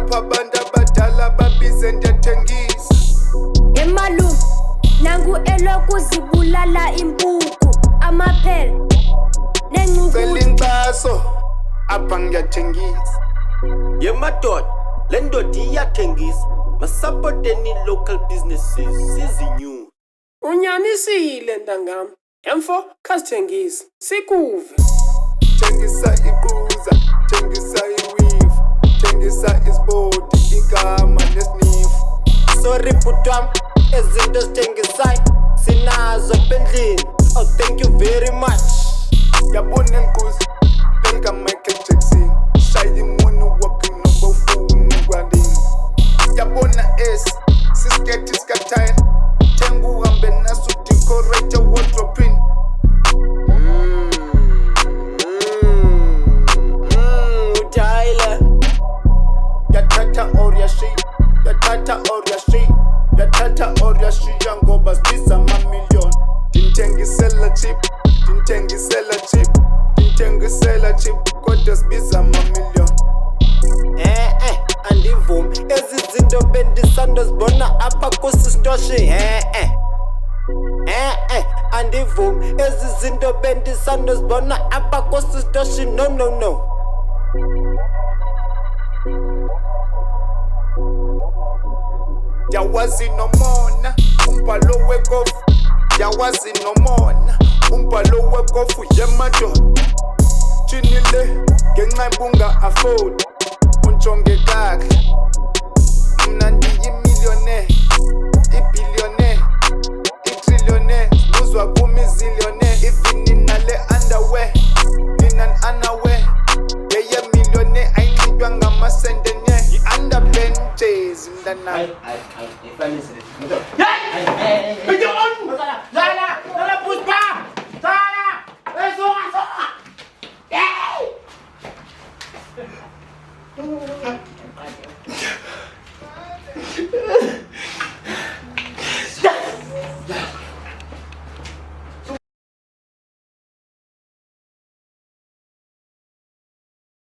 lapha abantu abadala babize ndiyathengisa. Emalume nangu elokuzibulala impuku amaphela nengcuku. Cela inkxaso apha ngiyathengisa. Yemadoda, le ndoda iyathengisa. Masupporteni local businesses sizinyuka. Unyanisile ntangam. Emfo khasithengisa. Sikuve. Thengisa iquza, thengisa iweave, thengisa ispoti, igama nesnifu. Sorry butwam, ezinto sithengisayo sinazo pendlini. Oh, thank you very much. Yabona nkuzi, benga Michael Jackson. Shaya imuni walking number phone kwandini. Yabona sisketi skatine. Thengu uhambe naso decorate wardrobe in. Tyler. Yathatha or shit, yathatha or shit, yathatha or shit ngoba sibiza ama-million. Ngithengisela cheap, ngithengisela cheap, ngithengisela cheap kodwa sibiza ama-million. Andivumi ezizinto bendisandozibona apha kusisitoshi. Andivumi ezizinto bendisandozibona apha kusisitoshi. No. Yawazi nomona umbhalo wekofu, yawazi nomona umbhalo wekofu yemadoda. Chinile ngenxa ibunga afford unjonge kahle. Mna ndiyimillionaire, ibillionaire, itrillionaire, buzwa kumi zillionaire. Even nina le underwear, nina unaware. Yeye millionaire ayinxitywa ngamasende nye. I-under benches mntanami. Hey!